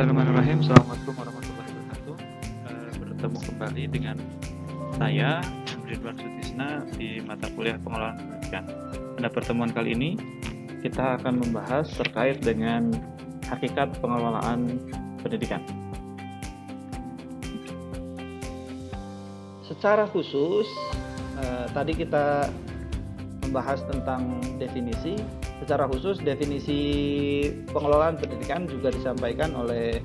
Bismillahirrahmanirrahim. Assalamualaikum warahmatullahi wabarakatuh. Bertemu kembali dengan saya, Ridwan Sutisna, di mata kuliah pengelolaan pendidikan. Pada pertemuan kali ini, kita akan membahas terkait dengan hakikat pengelolaan pendidikan. Secara khusus, tadi kita membahas tentang definisi. Secara khusus, definisi pengelolaan pendidikan juga disampaikan oleh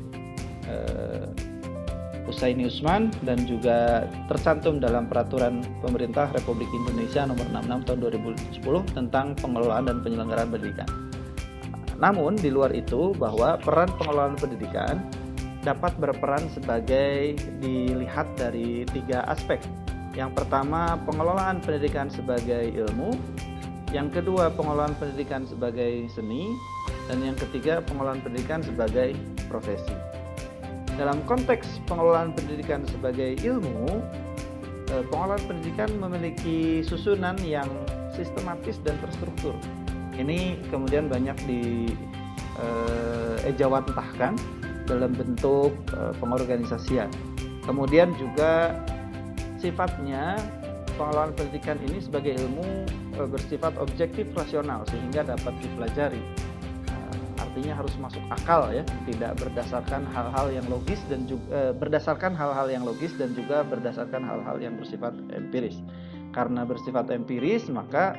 Husaini Usman dan juga tercantum dalam Peraturan Pemerintah Republik Indonesia Nomor 66 Tahun 2010 tentang pengelolaan dan penyelenggaraan pendidikan. Namun di luar itu, bahwa peran pengelolaan pendidikan dapat berperan sebagai dilihat dari 3 aspek. Yang pertama, pengelolaan pendidikan sebagai ilmu. Yang kedua, pengelolaan pendidikan sebagai seni. Dan yang ketiga, pengelolaan pendidikan sebagai profesi. Dalam konteks pengelolaan pendidikan sebagai ilmu, pengelolaan pendidikan memiliki susunan yang sistematis dan terstruktur. Ini kemudian banyak diejawantahkan dalam bentuk pengorganisasian. Kemudian juga sifatnya pengelolaan pendidikan ini sebagai ilmu bersifat objektif rasional sehingga dapat dipelajari. Artinya harus masuk akal ya, tidak berdasarkan hal-hal yang logis dan juga berdasarkan hal-hal yang logis dan juga berdasarkan hal-hal yang bersifat empiris. Karena bersifat empiris, maka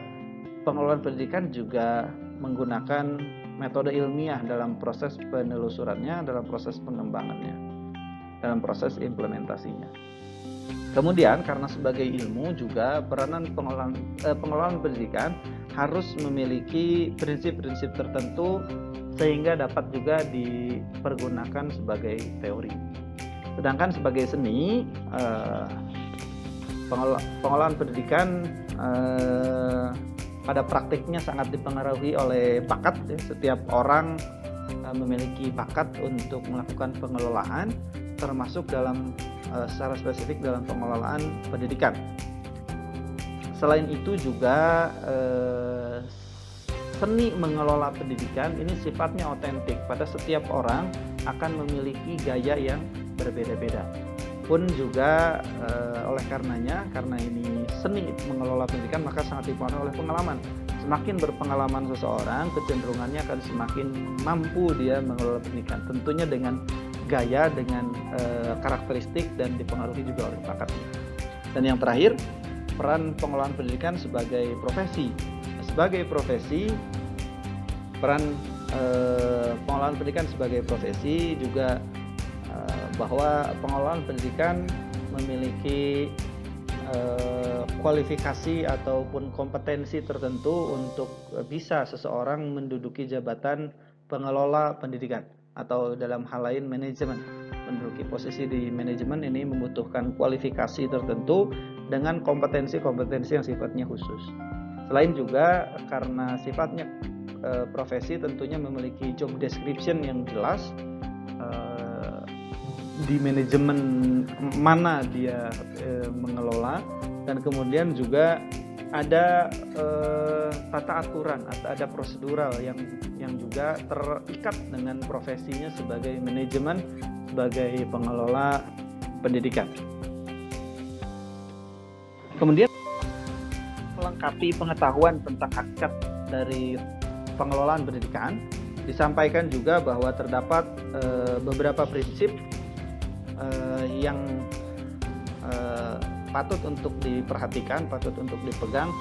pengelolaan pendidikan juga menggunakan metode ilmiah dalam proses penelusurannya, dalam proses pengembangannya, dalam proses implementasinya. Kemudian karena sebagai ilmu juga peranan pengelolaan pendidikan harus memiliki prinsip-prinsip tertentu sehingga dapat juga dipergunakan sebagai teori. Sedangkan sebagai seni, pengelolaan pendidikan pada praktiknya sangat dipengaruhi oleh bakat. Setiap orang memiliki bakat untuk melakukan pengelolaan, termasuk dalam secara spesifik dalam pengelolaan pendidikan. Selain itu juga seni mengelola pendidikan ini sifatnya otentik. Pada setiap orang akan memiliki gaya yang berbeda-beda. Pun juga oleh karenanya, karena ini seni mengelola pendidikan, maka sangat dipengaruhi oleh pengalaman. Semakin berpengalaman seseorang, kecenderungannya akan semakin mampu dia mengelola pendidikan. Tentunya dengan gaya, dengan karakteristik, dan dipengaruhi juga oleh bakatnya. Dan yang terakhir, peran pengelolaan pendidikan sebagai profesi. Sebagai profesi, peran pengelolaan pendidikan sebagai profesi juga bahwa pengelolaan pendidikan memiliki kualifikasi ataupun kompetensi tertentu untuk bisa seseorang menduduki jabatan pengelola pendidikan, atau dalam hal lain manajemen. Menduduki posisi di manajemen ini membutuhkan kualifikasi tertentu dengan kompetensi-kompetensi yang sifatnya khusus. Selain juga karena sifatnya profesi, tentunya memiliki job description yang jelas, di manajemen mana dia mengelola, dan kemudian juga ada tata aturan atau ada prosedural yang juga terikat dengan profesinya sebagai manajemen, sebagai pengelola pendidikan. Kemudian melengkapi pengetahuan tentang hakikat dari pengelolaan pendidikan, disampaikan juga bahwa terdapat beberapa prinsip yang patut untuk diperhatikan, patut untuk dipegang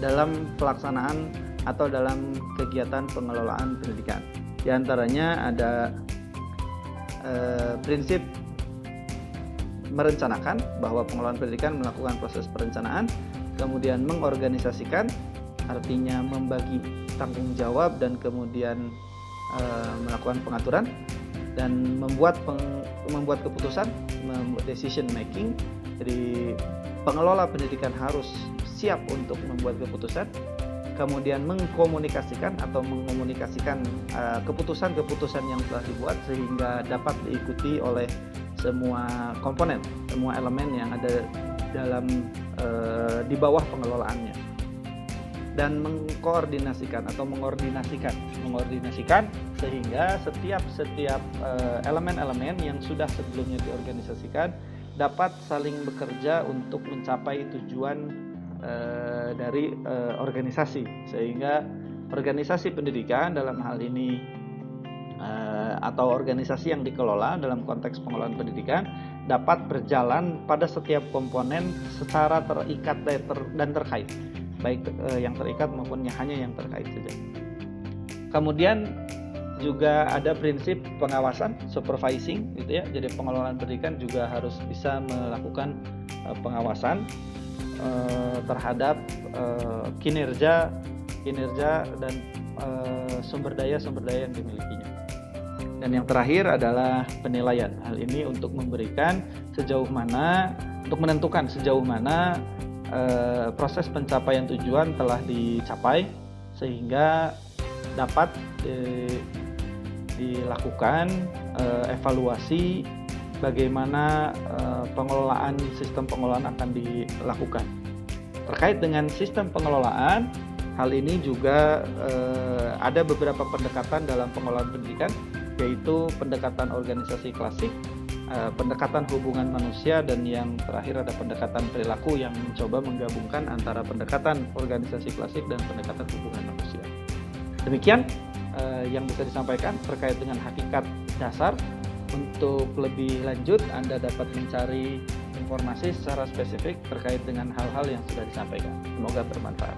dalam pelaksanaan atau dalam kegiatan pengelolaan pendidikan. Di antaranya ada prinsip merencanakan, bahwa pengelolaan pendidikan melakukan proses perencanaan, kemudian mengorganisasikan, artinya membagi tanggung jawab dan kemudian melakukan pengaturan, dan membuat keputusan, membuat decision making. Jadi pengelola pendidikan harus siap untuk membuat keputusan, kemudian mengkomunikasikan keputusan-keputusan yang telah dibuat sehingga dapat diikuti oleh semua komponen, semua elemen yang ada dalam di bawah pengelolaannya. Dan mengordinasikan sehingga setiap elemen-elemen yang sudah sebelumnya diorganisasikan dapat saling bekerja untuk mencapai tujuan dari organisasi, sehingga organisasi pendidikan dalam hal ini atau organisasi yang dikelola dalam konteks pengelolaan pendidikan dapat berjalan pada setiap komponen secara terikat dan terkait, baik yang terikat maupun hanya yang terkait saja. Kemudian juga ada prinsip pengawasan, supervising gitu ya. Jadi pengelolaan pendidikan juga harus bisa melakukan pengawasan terhadap kinerja dan sumber daya yang dimilikinya. Dan yang terakhir adalah penilaian. Hal ini untuk menentukan sejauh mana proses pencapaian tujuan telah dicapai, sehingga dapat dilakukan evaluasi bagaimana sistem pengelolaan akan dilakukan. Terkait dengan sistem pengelolaan, hal ini juga ada beberapa pendekatan dalam pengelolaan pendidikan, yaitu pendekatan organisasi klasik, pendekatan hubungan manusia, dan yang terakhir ada pendekatan perilaku yang mencoba menggabungkan antara pendekatan organisasi klasik dan pendekatan hubungan manusia. Demikian yang bisa disampaikan terkait dengan hakikat dasar. Untuk lebih lanjut, Anda dapat mencari informasi secara spesifik terkait dengan hal-hal yang sudah disampaikan. Semoga bermanfaat.